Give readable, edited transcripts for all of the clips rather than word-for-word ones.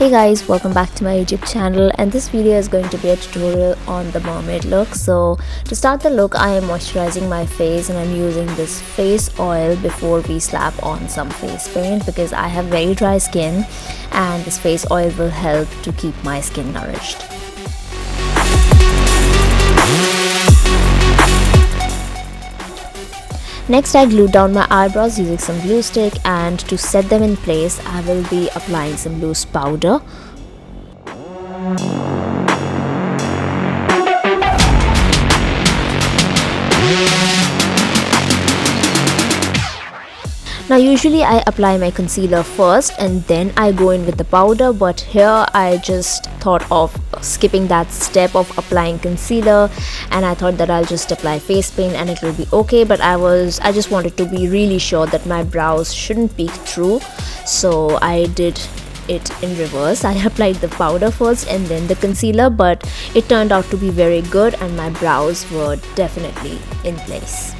Hey guys, welcome back to my YouTube channel, and this video is going to be a tutorial on the mermaid look. So to start the look, I am moisturizing my face and I'm using this face oil before we slap on some face paint because I have very dry skin and this face oil will help to keep my skin nourished. Next, I glued down my eyebrows using some glue stick, and to set them in place, I will be applying some loose powder. Now usually I apply my concealer first and then I go in with the powder, but here I just thought of skipping that step of applying concealer and I thought that I'll just apply face paint and it will be okay, but I just wanted to be really sure that my brows shouldn't peek through, so I did it in reverse. I applied the powder first and then the concealer, but it turned out to be very good and my brows were definitely in place.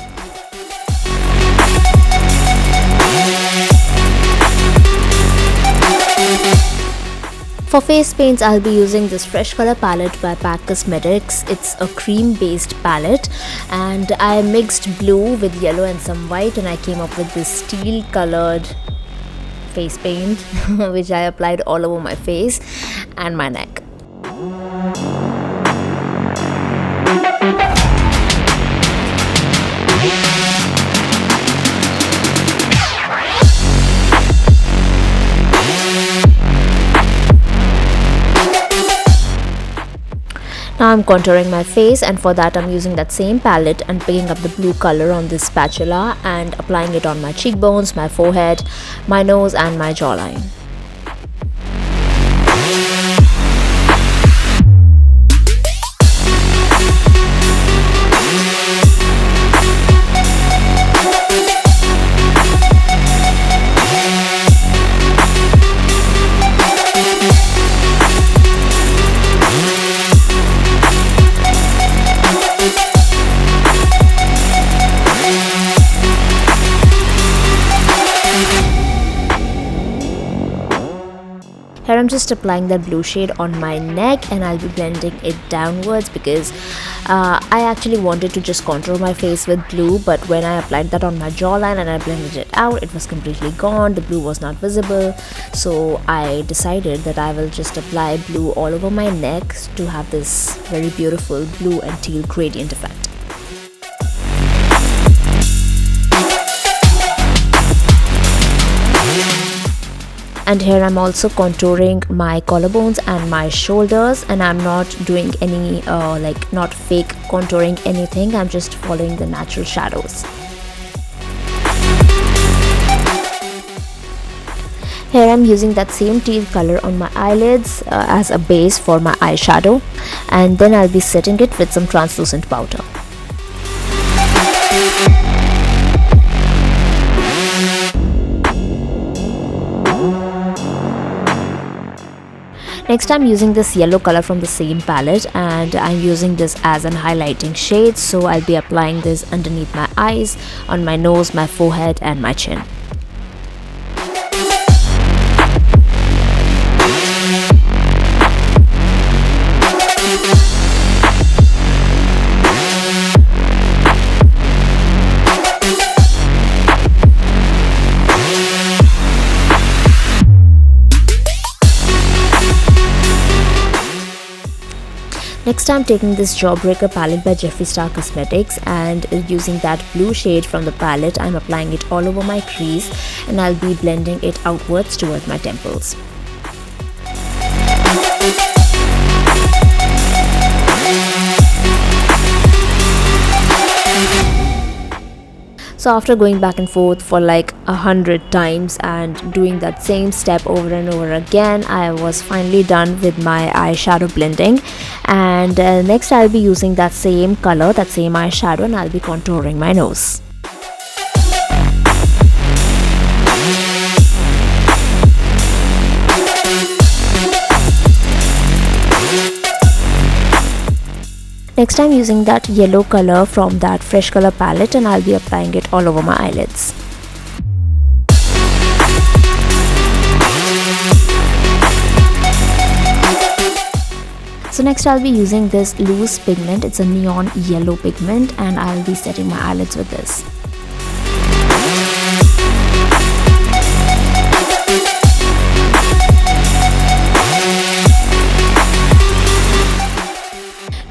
For face paints, I'll be using this Fresh Color palette by PAC Cosmetics. It's a cream based palette and I mixed blue with yellow and some white and I came up with this teal colored face paint which I applied all over my face and my neck. Now I'm contouring my face, and for that I'm using that same palette and picking up the blue color on this spatula and applying it on my cheekbones, my forehead, my nose and my jawline. Here I'm just applying that blue shade on my neck and I'll be blending it downwards because I actually wanted to just contour my face with blue, but when I applied that on my jawline and I blended it out, it was completely gone. The blue was not visible, so I decided that I will just apply blue all over my neck to have this very beautiful blue and teal gradient effect. And here I'm also contouring my collarbones and my shoulders, and I'm not doing any not fake contouring anything. I'm just following the natural shadows. Here I'm using that same teal color on my eyelids as a base for my eyeshadow, and then I'll be setting it with some translucent powder. Next I'm using this yellow color from the same palette and I'm using this as an highlighting shade, so I'll be applying this underneath my eyes, on my nose, my forehead and my chin. Next I'm taking this Jawbreaker palette by Jeffree Cosmetics and using that blue shade from the palette, I'm applying it all over my crease and I'll be blending it outwards towards my temples. So after going back and forth for like 100 times and doing that same step over and over again, I was finally done with my eyeshadow blending, and next I'll be using that same color, that same eyeshadow, and I'll be contouring my nose. Next I'm using that yellow color from that Fresh Color palette and I'll be applying it all over my eyelids. So next I'll be using this loose pigment. It's a neon yellow pigment, and I'll be setting my eyelids with this.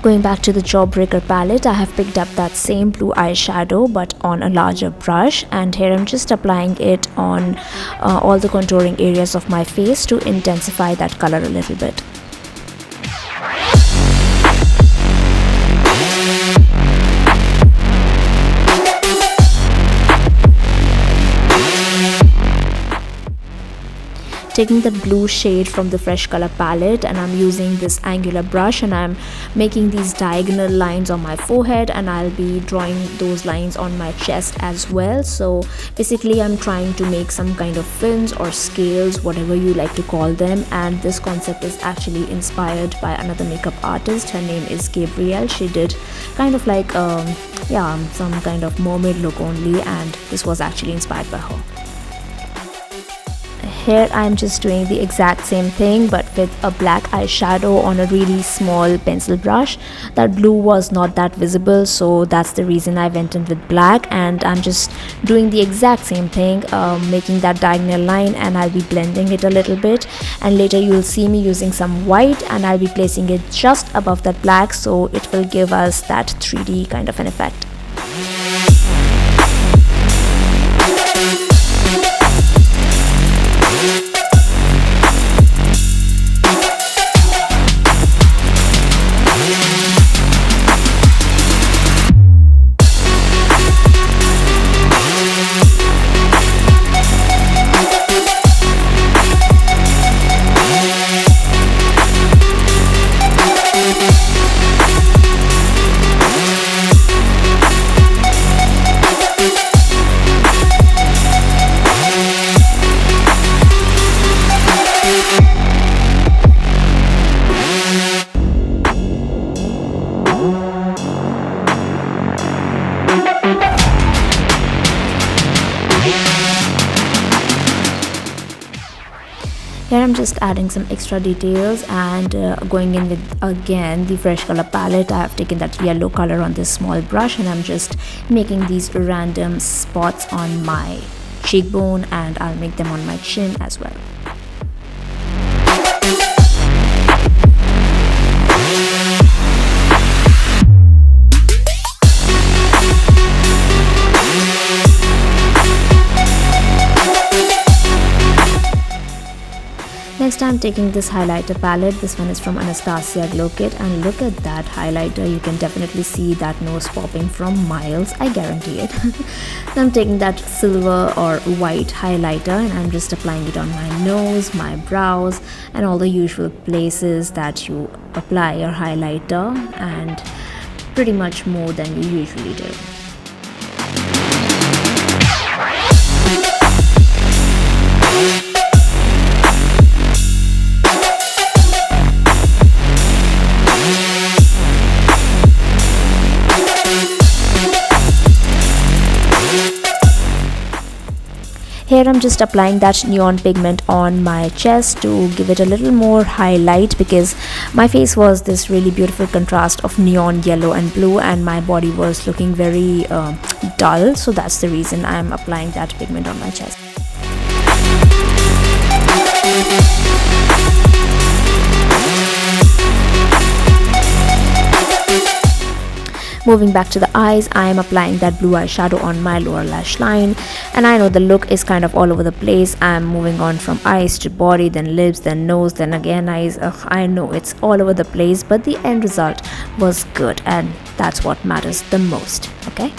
Going back to the Jawbreaker palette, I have picked up that same blue eyeshadow but on a larger brush, and here I'm just applying it on all the contouring areas of my face to intensify that color a little bit. Taking the blue shade from the Fresh Color palette, and I'm using this angular brush, and I'm making these diagonal lines on my forehead, and I'll be drawing those lines on my chest as well. So basically I'm trying to make some kind of fins or scales, whatever you like to call them, and this concept is actually inspired by another makeup artist. Her name is Gabrielle. She did kind of like some kind of mermaid look only, and this was actually inspired by her. Here I'm just doing the exact same thing but with a black eyeshadow on a really small pencil brush. That blue was not that visible, so that's the reason I went in with black, and I'm just doing the exact same thing, making that diagonal line, and I'll be blending it a little bit, and later you'll see me using some white and I'll be placing it just above that black, so it will give us that 3D kind of an effect. Here I'm just adding some extra details and going in with again the Fresh Color palette. I have taken that yellow color on this small brush, and I'm just making these random spots on my cheekbone, and I'll make them on my chin as well. Next I'm taking this highlighter palette. This one is from Anastasia Glow Kit, and look at that highlighter. You can definitely see that nose popping from miles, I guarantee it. So I'm taking that silver or white highlighter and I'm just applying it on my nose, my brows, and all the usual places that you apply your highlighter, and pretty much more than you usually do. Here I'm just applying that neon pigment on my chest to give it a little more highlight, because my face was this really beautiful contrast of neon yellow and blue, and my body was looking very dull, so that's the reason I'm applying that pigment on my chest. Moving back to the eyes, I am applying that blue eyeshadow on my lower lash line, and I know the look is kind of all over the place. I'm moving on from eyes to body, then lips, then nose, then again eyes. I know it's all over the place, but the end result was good, and that's what matters the most, okay?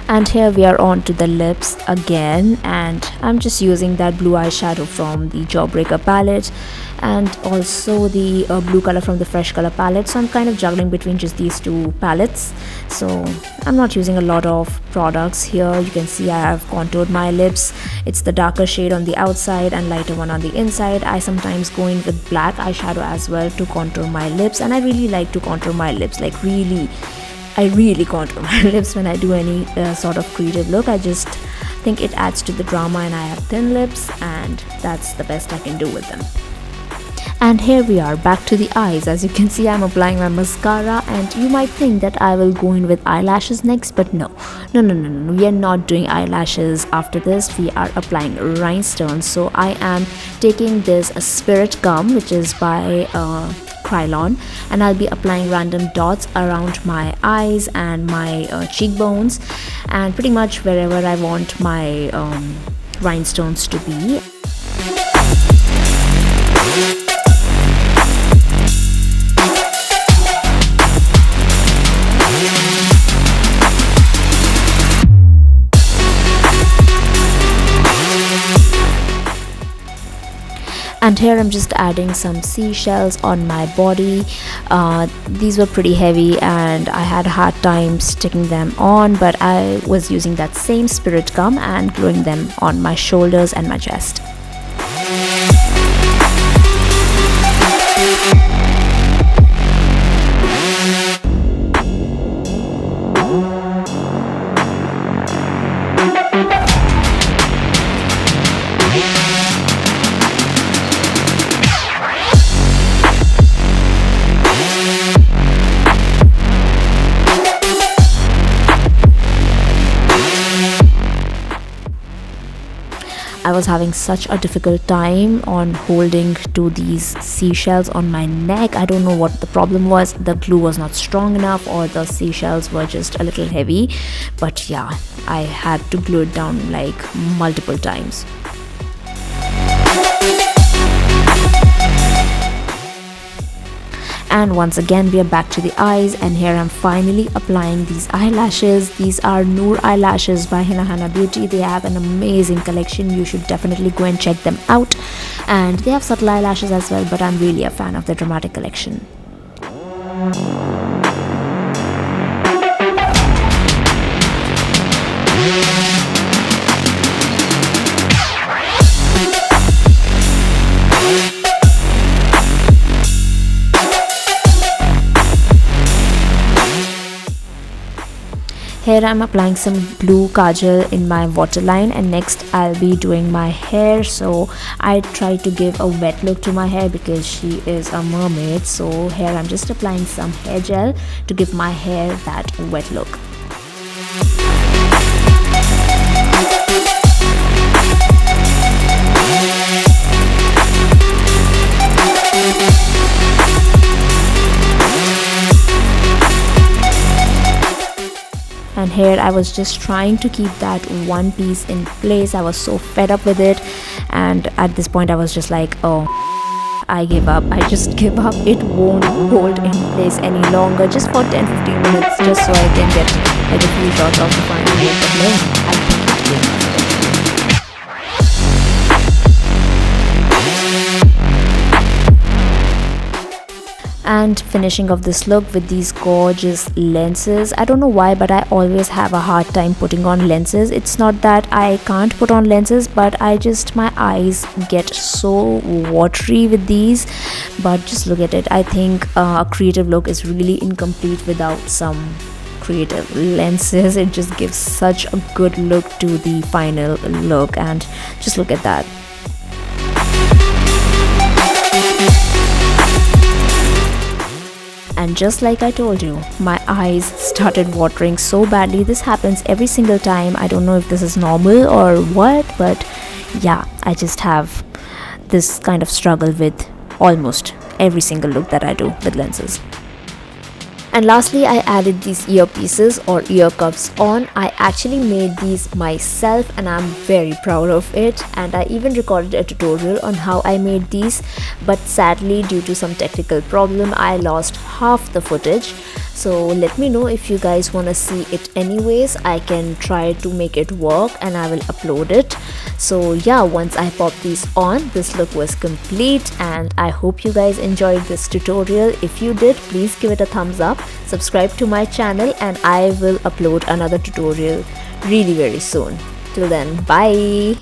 And here we are on to the lips again, and I'm just using that blue eyeshadow from the Jawbreaker palette and also the blue color from the Fresh Color palette. So I'm kind of juggling between just these two palettes, so I'm not using a lot of products here. You can see I have contoured my lips. It's the darker shade on the outside and lighter one on the inside. I sometimes go in with black eyeshadow as well to contour my lips, and I really like to contour my lips, like I really contour my lips when I do any sort of creative look. I just think it adds to the drama, and I have thin lips, and that's the best I can do with them. And here we are back to the eyes. As you can see, I'm applying my mascara, and you might think that I will go in with eyelashes next, but no, we are not doing eyelashes after this. We are applying rhinestones. So I am taking this spirit gum, which is by Krylon, and I'll be applying random dots around my eyes and my cheekbones, and pretty much wherever I want my rhinestones to be. And here I'm just adding some seashells on my body. These were pretty heavy and I had a hard time sticking them on, but I was using that same spirit gum and gluing them on my shoulders and my chest. I was having such a difficult time on holding to these seashells on my neck. I don't know what the problem was. The glue was not strong enough, or the seashells were just a little heavy. But yeah, I had to glue it down like multiple times. And once again we are back to the eyes, and here I'm finally applying these eyelashes. These are Noor eyelashes by Henna Beauty. They have an amazing collection. You should definitely go and check them out. And they have subtle eyelashes as well, but I'm really a fan of the dramatic collection. Here I'm applying some blue kajal in my waterline, and next I'll be doing my hair. So I try to give a wet look to my hair because she is a mermaid. So here I'm just applying some hair gel to give my hair that wet look. And here I was just trying to keep that one piece in place. I was so fed up with it, and at this point I was just like, oh, I give up. I just give up. It won't hold in place any longer, just for 10-15 minutes, just so I can get like a few shots of the final look. But no, I think it's good enough. And finishing off this look with these gorgeous lenses. I don't know why, but I always have a hard time putting on lenses. It's not that I can't put on lenses, but my eyes get so watery with these. But just look at it. I think a creative look is really incomplete without some creative lenses. It just gives such a good look to the final look, and just look at that. And just like I told you, my eyes started watering so badly. This happens every single time. I don't know if this is normal or what, but yeah, I just have this kind of struggle with almost every single look that I do with lenses. And lastly, I added these earpieces or ear cuffs on. I actually made these myself and I'm very proud of it, and I even recorded a tutorial on how I made these, but sadly due to some technical problem I lost half the footage. So let me know if you guys want to see it anyways. I can try to make it work and I will upload it. So yeah, once I popped these on, this look was complete, and I hope you guys enjoyed this tutorial. If you did, please give it a thumbs up, subscribe to my channel, and I will upload another tutorial really very soon. Till then, bye.